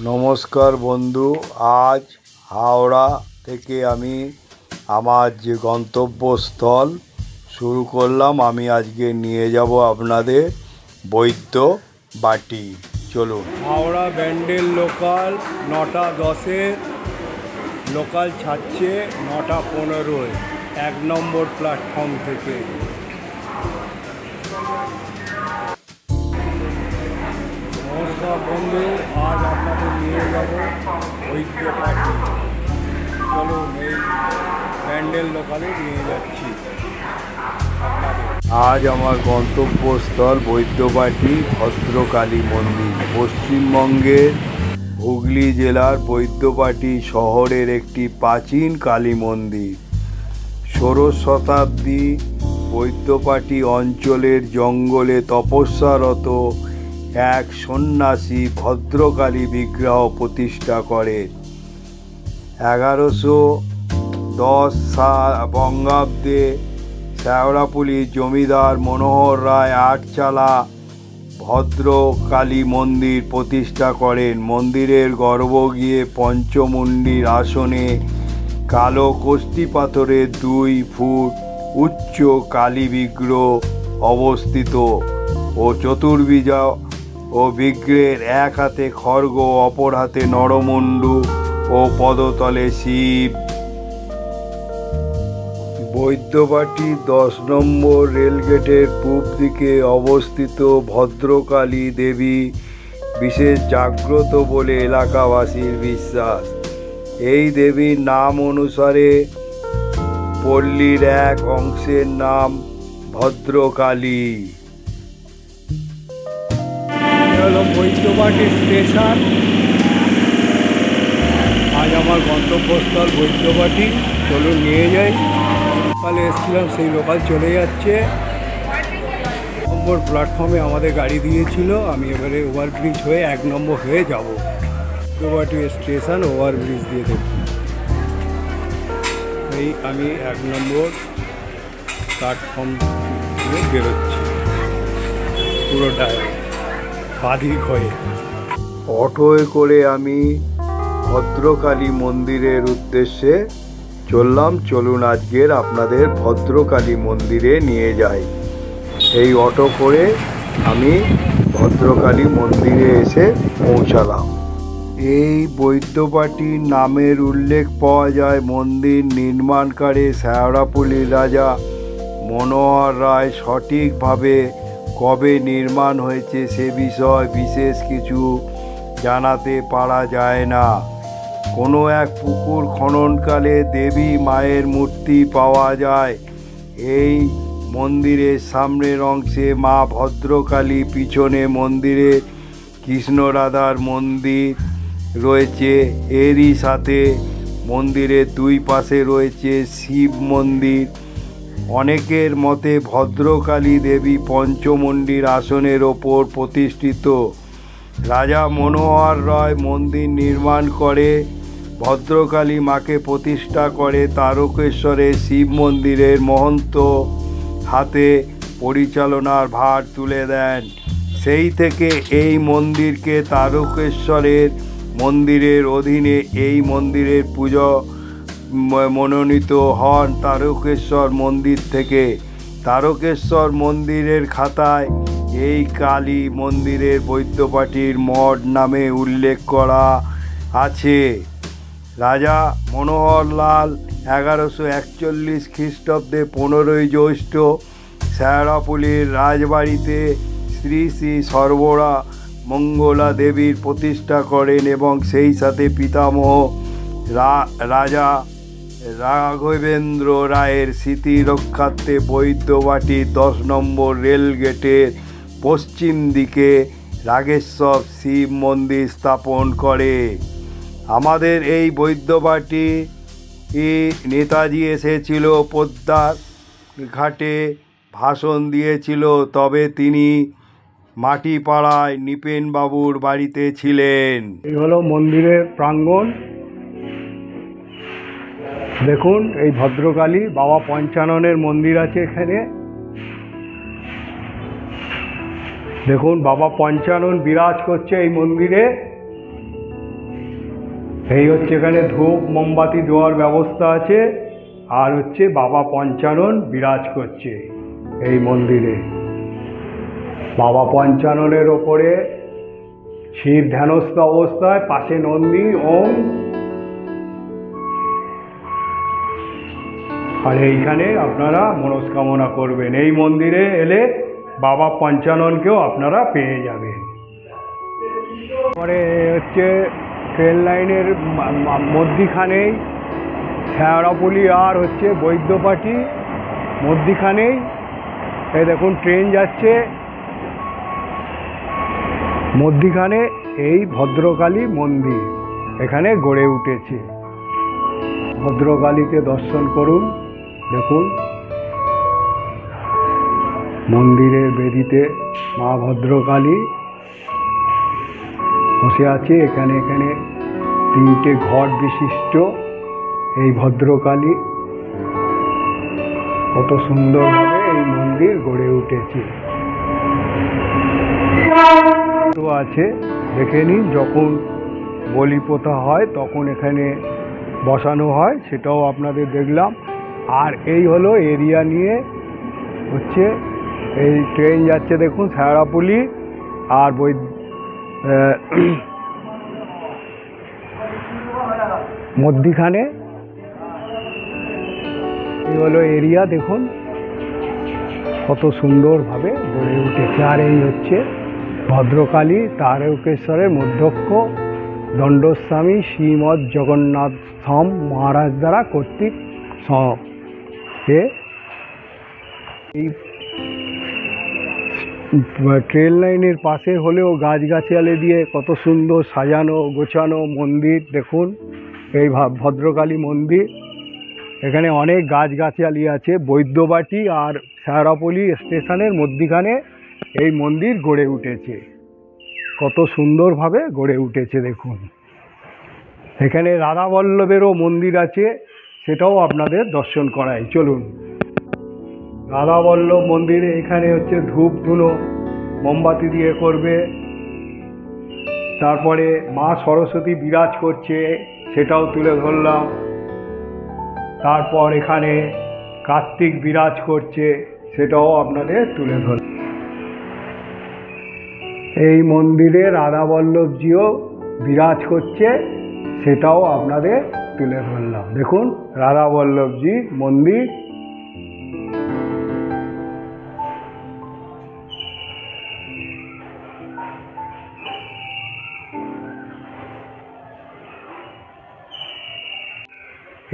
নমস্কার বন্ধু, আজ হাওড়া থেকে আমি আমার যে গন্তব্যস্থল শুরু করলাম। আমি আজকে নিয়ে যাব আপনাদের বৈদ্যবাটি। চলুন। হাওড়া ব্যান্ডেল লোকাল 9:10 লোকাল ছাড়ছে 9:15 1 নম্বর প্ল্যাটফর্ম থেকে। নমস্কার বন্ধু, আজ আপনাদের নিয়ে যাব বৈদ্যবাটি। চলুন, এই ব্যান্ডেল লোকালে নিয়ে যাচ্ছি আপনাদের। আজ আমার গন্তব্যস্থল বৈদ্যবাটি ভদ্রকালী মন্দির। পশ্চিমবঙ্গের হুগলি জেলার বৈদ্যবাটি শহরের একটি প্রাচীন কালী মন্দির। 16 শতাব্দী বৈদ্যবাটি অঞ্চলের জঙ্গলে তপস্যারত এক সন্ন্যাসী ভদ্রকালী বিগ্রহ প্রতিষ্ঠা করেন। 1110 বঙ্গাব্দে শেওড়াফুলির জমিদার মনোহর রায় 8 চালা ভদ্রকালী মন্দির প্রতিষ্ঠা করেন। মন্দিরের গর্ভগৃহে পঞ্চমুণ্ডির আসনে কালো কষ্টি পাথরের 2 ফুট উচ্চ কালী বিগ্রহ অবস্থিত ও চতুর্ভুজা ও বিগ্রহের এক হাতে খড়গ, অপর হাতে নরমুণ্ড ও পদতলে শিব। বৈদ্যবাটি 10 নম্বর রেলগেটের পূব দিকে অবস্থিত ভদ্রকালী দেবী বিশেষ জাগ্রত বলে এলাকাবাসীর বিশ্বাস। এই দেবীর নাম অনুসারে পল্লীর এক অংশের নাম ভদ্রকালী। হলো বৈদ্যবাটি স্টেশন। আজ আমার গন্তব্যস্থল বৈদ্যবাটি। চলুন নিয়ে যাই। সকালে এসেছিলাম, সেই লোকাল চলে যাচ্ছে। নম্বর প্ল্যাটফর্মে আমাদের গাড়ি দিয়েছিল। আমি এবারে ওভারব্রিজ হয়ে 1 নম্বর হয়ে যাব। বৈদ্যবাটি স্টেশন ওভারব্রিজ দিয়ে দেব। এই আমি 1 নম্বর প্ল্যাটফর্ম দিয়ে বেরোচ্ছি পুরোটাই বাদিক হয়ে। অটোয় করে আমি ভদ্রকালী মন্দিরের উদ্দেশ্যে চললাম। চলুন আজকের আপনাদের ভদ্রকালী মন্দিরে নিয়ে যাই। এই অটো করে আমি ভদ্রকালী মন্দিরে এসে পৌঁছালাম। এই বৈদ্যবাটির নামের উল্লেখ পাওয়া যায় মন্দির নির্মাণকারী শেওড়াফুলির রাজা মনোহর রায়। সঠিকভাবে কবে নির্মাণ হয়েছে সে বিষয়ে বিশেষ কিছু জানাতে পারা যায় না। কোনো এক পুকুর খননকালে দেবী মায়ের মূর্তি পাওয়া যায়। এই মন্দিরের সামনের অংশে মা ভদ্রকালী, পিছনে মন্দিরে কৃষ্ণ রাধার মন্দির রয়েছে। এরই সাথে মন্দিরের 2 পাশে রয়েছে শিব মন্দির। অনেকের মতে ভদ্রকালী দেবী পঞ্চমুণ্ডির আসনের ওপর প্রতিষ্ঠিত। রাজা মনোহর রায় মন্দির নির্মাণ করে ভদ্রকালী মাকে প্রতিষ্ঠা করে তারকেশ্বরের শিব মন্দিরের মহন্ত হাতে পরিচালনার ভার তুলে দেন। সেই থেকে এই মন্দিরকে তারকেশ্বরের মন্দিরের অধীনে এই মন্দিরের পুজো মনোনীত হন তারকেশ্বর মন্দির থেকে। তারকেশ্বর মন্দিরের খাতায় এই কালী মন্দিরের বৈদ্যবাটির মঠ নামে উল্লেখ করা আছে। রাজা মনোহর লাল 1141 খ্রিস্টাব্দে 15ই জ্যৈষ্ঠ শেওড়াফুলির রাজবাড়িতে শ্রী শ্রী সর্বরা মঙ্গলা দেবীর প্রতিষ্ঠা করেন এবং সেই সাথে পিতামহ রাজা রাঘবেন্দ্র রায়ের স্মৃতি রক্ষার্থে বৈদ্যবাটি 10 নম্বর রেলগেটের পশ্চিম দিকে রাগেশ্বর শিব মন্দির স্থাপন করে। আমাদের এই বৈদ্যবাটি নেতাজি এসেছিল, পদ্মার ঘাটে ভাষণ দিয়েছিল, তবে তিনি মাটিপাড়ায় নৃপেনবাবুর বাড়িতে ছিলেন। এই হলো মন্দিরের প্রাঙ্গণ। দেখুন, এই ভদ্রকালী বাবা পঞ্চাননের মন্দির আছে এখানে। দেখুন, বাবা পঞ্চানন বিরাজ করছে এই মন্দিরে। এই হচ্ছে এখানে ধূপ মোমবাতি দেওয়ার ব্যবস্থা আছে, আর হচ্ছে বাবা পঞ্চানন বিরাজ করছে এই মন্দিরে। বাবা পঞ্চাননের ওপরে শিব ধ্যানস্থ অবস্থায়, পাশে নন্দী ওম। আর এইখানে আপনারা মনস্কামনা করবেন। এই মন্দিরে এলে বাবা পঞ্চাননকেও আপনারা পেয়ে যাবেন। পরে হচ্ছে ট্রেন লাইনের মধ্যিখানেই শেওড়াফুলি আর হচ্ছে বৈদ্যবাটি মধ্যিখানেই এই দেখুন ট্রেন যাচ্ছে। মধ্যিখানে এই ভদ্রকালী মন্দির এখানে গড়ে উঠেছে। ভদ্রকালীকে দর্শন করুন। দেখুন মন্দিরের বেদিতে মা ভদ্রকালী বসে আছে। এখানে এখানে 3টে ঘট বিশিষ্ট এই ভদ্রকালী। কত সুন্দরভাবে এই মন্দির গড়ে উঠেছে। তো আছে দেখে নিন, যখন বলি প্রথা হয় তখন এখানে বসানো হয়, সেটাও আপনাদের দেখলাম। আর এই হলো এরিয়া নিয়ে হচ্ছে এই ট্রেন যাচ্ছে দেখুন শেওড়াফুলি আর মধ্যিখানে এই হলো এরিয়া। দেখুন কত সুন্দরভাবে গড়ে উঠেছে। আর এই হচ্ছে ভদ্রকালী তারকেশ্বরের মধ্যক্ষ দণ্ডস্বামী শ্রীমৎ জগন্নাথ থাম মহারাজ দ্বারা কর্তৃক এই ট্রেন লাইনের পাশে হলেও গাছগাছালি দিয়ে কত সুন্দর সাজানো গোছানো মন্দির। দেখুন এই ভদ্রকালী মন্দির, এখানে অনেক গাছগাছালি আছে। বৈদ্যবাটি আর শেওড়াফুলি স্টেশনের মধ্যিখানে এই মন্দির গড়ে উঠেছে। কত সুন্দরভাবে গড়ে উঠেছে দেখুন। এখানে রাধাবল্লভেরও মন্দির আছে, সেটাও আপনাদের দর্শন করাই। চলুন রাধাবল্লভ মন্দিরে এখানে হচ্ছে ধূপ ধুনো মোমবাতি দিয়ে করবে। তারপরে মা সরস্বতী বিরাজ করছে, সেটাও তুলে ধরলাম। তারপর এখানে কার্তিক বিরাজ করছে, সেটাও আপনাদের তুলে ধরলাম। এই মন্দিরে রাধাবল্লভজিও বিরাজ করছে, সেটাও আপনাদের তুলে ধরলাম। দেখুন রাধাবল্লভজি মন্দির।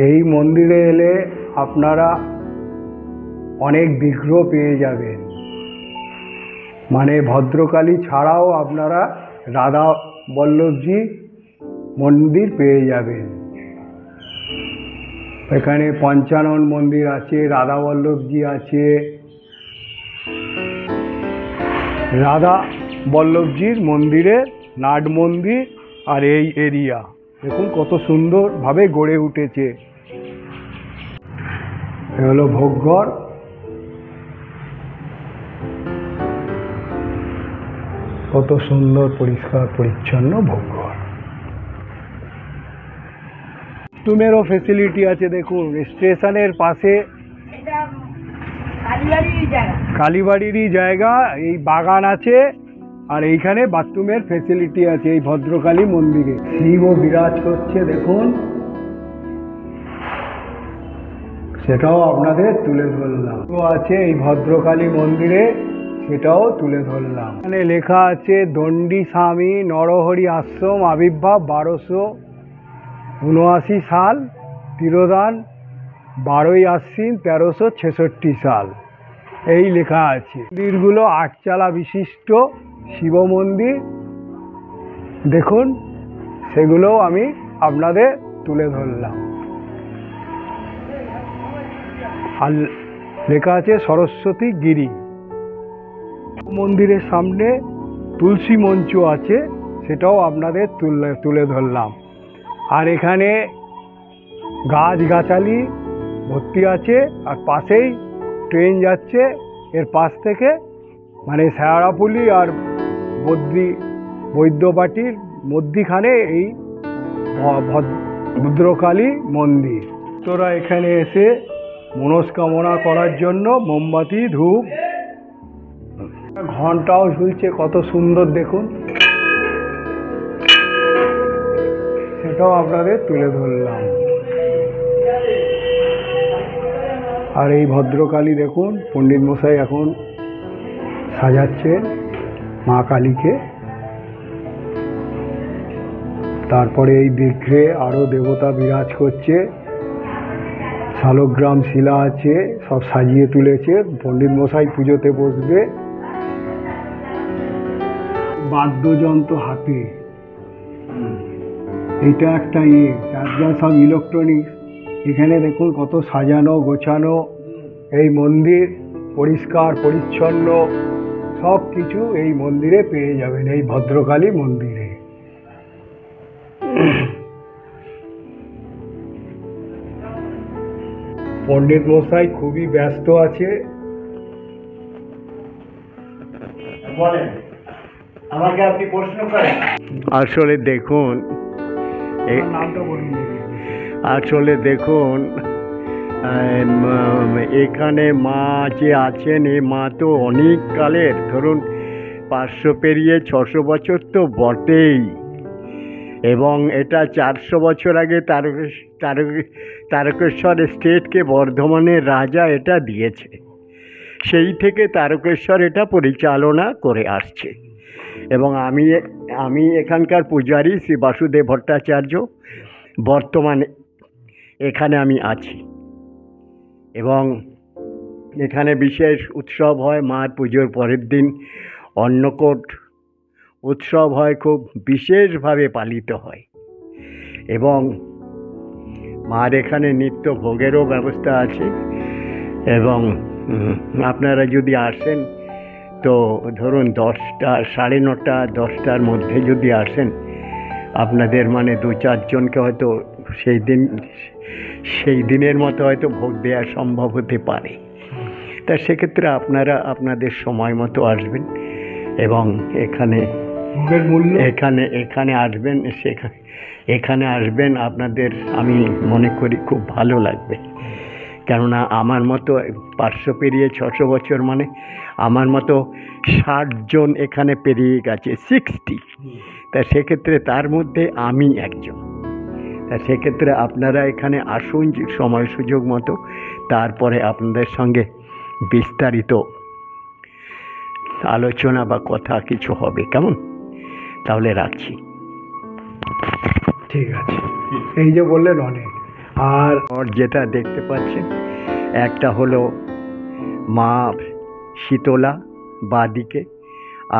এই মন্দিরে এলে আপনারা অনেক বিগ্রহ পেয়ে যাবেন। মানে ভদ্রকালী ছাড়াও আপনারা রাধাবল্লভজি মন্দির পেয়ে যাবেন। এখানে পঞ্চানন মন্দির আছে, রাধাবল্লভজি আছে। রাধাবল্লভজির মন্দিরের নাট মন্দির আর এই এরিয়া দেখুন কত সুন্দরভাবে গড়ে উঠেছে। এ হলো ভোগঘর। কত সুন্দর পরিষ্কার পরিচ্ছন্ন ভোগঘর। বাথরুমেরও ফেসিলিটি আছে। দেখুন স্টেশনের পাশে কালীবাড়িরই জায়গা, এই বাগান আছে আর এইখানে বাথরুমের ফেসিলিটি আছে এই ভদ্রকালী মন্দিরে। শিবও বিরাজ করছে দেখুন, সেটাও আপনাদের তুলে ধরলাম। তো আছে এই ভদ্রকালী মন্দিরে, সেটাও তুলে ধরলাম। এখানে লেখা আছে দণ্ডী স্বামী নরহরি আশ্রম আবির্ভাব 1279 সাল, তিরোধান 12ই আশ্বিন 1366 সাল, এই লেখা আছে। মন্দিরগুলো 8 চালা বিশিষ্ট শিব মন্দির দেখুন, সেগুলোও আমি আপনাদের তুলে ধরলাম। আর লেখা আছে সরস্বতী গিরি। মন্দিরের সামনে তুলসী মঞ্চ আছে, সেটাও আপনাদের তুলে ধরলাম। আর এখানে গাছগাছালি ভর্তি আছে, আর পাশেই ট্রেন যাচ্ছে। এর পাশ থেকে মানে শেওড়াফুলি আর বৈদ্যবাটির মধ্যিখানে এই ভদ্রকালী মন্দির। তোরা এখানে এসে মনস্কামনা করার জন্য মোমবাতি, ধূপ, ঘন্টাও ঝুলছে, কত সুন্দর দেখুন, সেটাও আপনাদের তুলে ধরলাম। আর এই ভদ্রকালী দেখুন, পণ্ডিত মশাই এখন সাজাচ্ছে মা কালীকে। তারপরে এই বিগ্রহে আরও দেবতা বিরাজ করছে, শালগ্রাম শিলা আছে, সব সাজিয়ে তুলেছে। পণ্ডিত মশাই পুজোতে বসবে, বাদ্যযন্ত্র হাতে। এইটা একটা চার্জার, সব ইলেকট্রনিক্স। এখানে দেখুন কত সাজানো গোছানো এই মন্দির, পরিষ্কার পরিচ্ছন্ন সব কিছু এই মন্দিরে পেয়ে যাবেন, এই ভদ্রকালী মন্দিরে। পণ্ডিত মশাই খুবই ব্যস্ত আছে। বলেন, আমাকে আপনি প্রশ্ন করেন। আসলে দেখুন, নামটা বলুন। আসলে দেখুন, এখানে মা যে আছেন, এই মা তো অনেক কালের, ধরুন 500 পেরিয়ে 600 বছর তো বটেই, এবং এটা 400 বছর আগে তারকেশ্বর স্টেটকে বর্ধমানের রাজা এটা দিয়েছে। সেই থেকে তারকেশ্বর এটা পরিচালনা করে আসছে। এবং আমি এখানকার পূজারী শ্রী বাসুদেব ভট্টাচার্য, বর্তমানে এখানে আমি আছি। এবং এখানে বিশেষ উৎসব হয়, মার পুজোর পরের দিন অন্নকূট উৎসব হয়, খুব বিশেষভাবে পালিত হয়। এবং মার এখানে নিত্য ভোগেরও ব্যবস্থা আছে। এবং আপনারা যদি আসেন তো ধরুন 10টা, 9:30, 10টার মধ্যে যদি আসেন, আপনাদের মানে 2-4 জনকে হয়তো সেই দিনের মতো হয়তো ভোগ দেওয়া সম্ভব হতে পারে। তা সেক্ষেত্রে আপনারা আপনাদের সময় মতো আসবেন এবং এখানে আসবেন, এখানে আসবেন, আপনাদের আমি মনে করি খুব ভালো লাগবে। কেননা আমার মতো 500 পেরিয়ে 600 বছর, মানে আমার মতো 60 জন এখানে পেরিয়ে গেছে, 60। তা সেক্ষেত্রে তার মধ্যে আমি একজন। তা সেক্ষেত্রে আপনারা এখানে আসুন সময় সুযোগ মতো, তারপরে আপনাদের সঙ্গে বিস্তারিত আলোচনা বা কথা কিছু হবে, কেমন? তাহলে রাখছি। ঠিক আছে, এই যে বললেন অনেক। আর যেটা দেখতে পাচ্ছেন, একটা হলো মা শীতলা বাঁদিকে,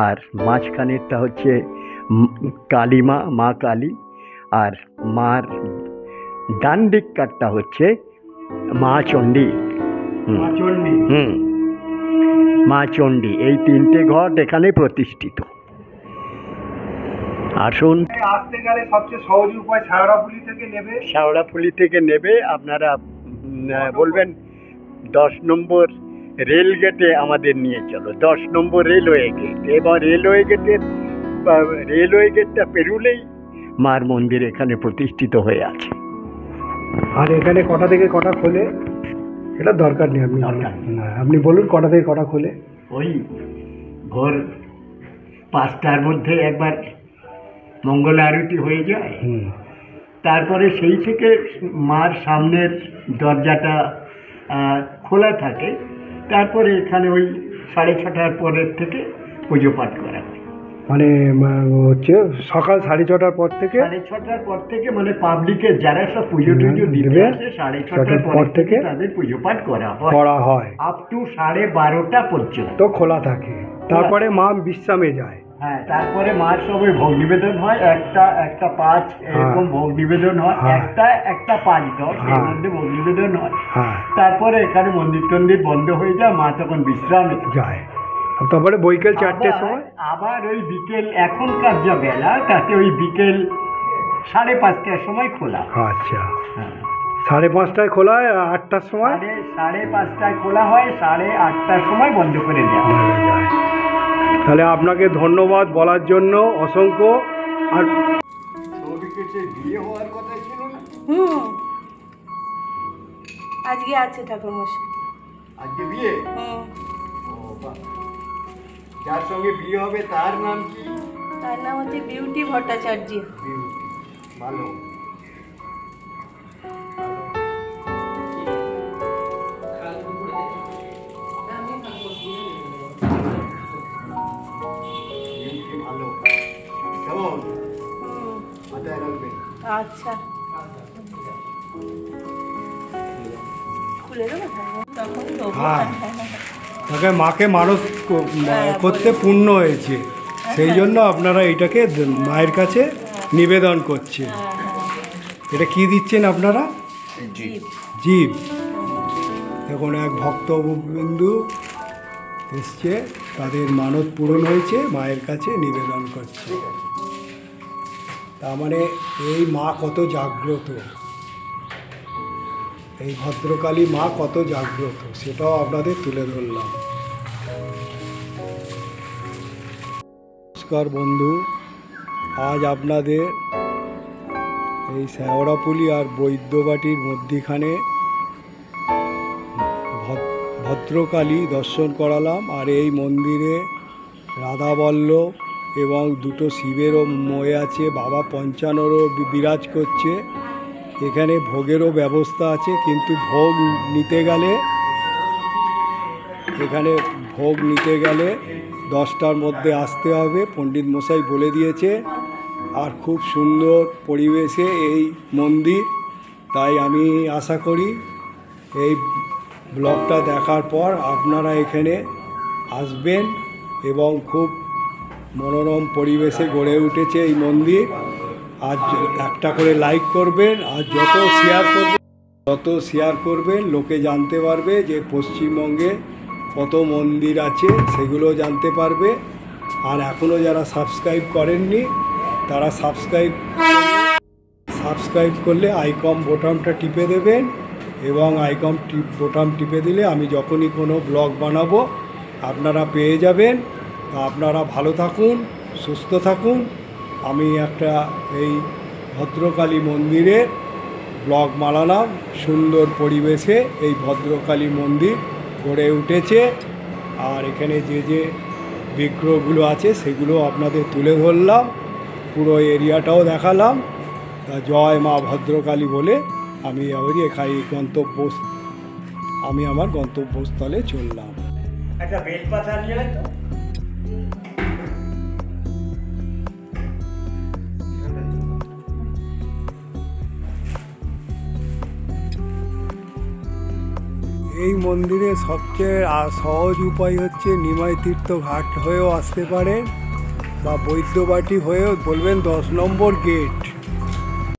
আর মাঝখানেরটা হচ্ছে কালীমা, মা কালী, আর মার ডান দিককারটা হচ্ছে মা চণ্ডী। মা চণ্ডী, এই 3টে ঘট এখানে প্রতিষ্ঠিত। আসুন। আসতে গেলে সবচেয়ে সহজ উপায় শেওড়াফুলি থেকে নেবে। আপনারা বলবেন 10 নম্বর রেল গেটে আমাদের নিয়ে চলো, 10 নম্বর রেলওয়ে গেট। এবার রেলওয়ে গেটটা পেরুলেই মার মন্দির এখানে প্রতিষ্ঠিত হয়ে আছে। আর এখানে কটা থেকে কটা খোলে এটা দরকার নেই, আপনি বলুন কটা থেকে কটা খোলে। ওই ভোর 5টার মধ্যে একবার মঙ্গল আরতি হয়ে যায়, তারপরে সেই থেকে মার সামনের দরজাটা খোলা থাকে। তারপরে এখানে ওই 6:30টার পরের থেকে পুজো পাঠ করা হয়। মানে হচ্ছে সকাল 6:30টার পর থেকে, 6:30টার পর থেকে, মানে পাবলিকের যারা সব পুজো টুজো দিতে আসে 6:30টার পর থেকে তাদের পুজো পাঠ করা হয় আপ টু 12:30টা পর্যন্ত খোলা থাকে। তারপরে মা বিশ্রামে যায়। হ্যাঁ, তারপরে মার সবাই ভোগ নিবেদন হয়, একটা 5 এরকম ভোগ নিবেদন হয়, একটা 5-10 এর মধ্যে ভোগ নিবেদন হয়। তারপরে এখানে মন্দির টন্দির বন্ধ হয়ে যায়, মা তখন বিশ্রামে যায়। তারপরে বৈকাল 4টের সময় আবার ওই বিকেল, এখনকার যা বেলা তাতে ওই বিকেল 5:30টার সময় খোলা। আচ্ছা, 5:30টায় খোলা হয়, 8টার সময় 5:30টায় খোলা হয়, 8:30টার সময় বন্ধ করে দেওয়া হয়। তাহলে আপনাকে ধন্যবাদ বলার জন্য অসংখ্য। আর হয়েছে, বিয়ে হওয়ার কথা ছিল না? আজকে আছে ঠাকুরমশাই। আজকে বিয়ে? ও বাহ। যার সঙ্গে বিয়ে হবে তার নাম কি? তার নাম হচ্ছে বিউটি ভট্টাচার্য। বিউটি, ভালো। বিউটি ভালো, কেমন? মাথায় রাখবেন। আচ্ছা, খুলে দেবো তখন দেবো। হ্যাঁ, তাকে মাকে মানত করতে পূর্ণ হয়েছে, সেই জন্য আপনারা এটাকে মায়ের কাছে নিবেদন করছে। এটা কি দিচ্ছেন আপনারা? জীব। এখন এক ভক্তবিন্দু এসছে, তাদের মানত পূরণ হয়েছে, মায়ের কাছে নিবেদন করছে। তার মানে এই মা কত জাগ্রত, এই ভদ্রকালী মা কত জাগ্রত, সেটাও আপনাদের তুলে ধরলাম। নমস্কার বন্ধু, আজ আপনাদের এই শেওড়াপুলি আর বৈদ্যবাটির মধ্যিখানে ভদ্রকালী দর্শন করালাম। আর এই মন্দিরে রাধাবল্লভ এবং দুটো শিবেরও মই আছে, বাবা পঞ্চাননও বিরাজ করছে। এখানে ভোগেরও ব্যবস্থা আছে, কিন্তু ভোগ নিতে গেলে এখানে 10টার মধ্যে আসতে হবে, পণ্ডিত মশাই বলে দিয়েছে। আর খুব সুন্দর পরিবেশে এই মন্দির, তাই আমি আশা করি এই ব্লগটা দেখার পর আপনারা এখানে আসবেন এবং খুব মনোরম পরিবেশে গড়ে উঠেছে এই মন্দির। আর একটা করে লাইক করবেন, আর যত শেয়ার করবেন লোকে জানতে পারবে যে পশ্চিমবঙ্গে কত মন্দির আছে, সেগুলো জানতে পারবে। আর এখনও যারা সাবস্ক্রাইব করেননি তারা সাবস্ক্রাইব করলে আইকন বোতামটা টিপে দেবেন, এবং আইকন বোতাম টিপে দিলে আমি যখনই কোনো ব্লগ বানাবো আপনারা পেয়ে যাবেন। তা আপনারা ভালো থাকুন, সুস্থ থাকুন। আমি একটা এই ভদ্রকালী মন্দিরে ব্লগ বানালাম, সুন্দর পরিবেশে এই ভদ্রকালী মন্দির গড়ে উঠেছে। আর এখানে যে যে বিগ্রহগুলো আছে সেগুলো আপনাদের তুলে ধরলাম, পুরো এরিয়াটাও দেখালাম। তা জয় মা ভদ্রকালী বলে আমি আমার গন্তব্যস্থলে চললাম। একটা বেলপাতা নিয়ে আয় তো। এই মন্দিরে সবচেয়ে সহজ উপায় হচ্ছে নিমাই তীর্থ ঘাট হয়েও আসতে পারেন, বা বৈদ্যবাটি হয়েও বলবেন 10 নম্বর গেট।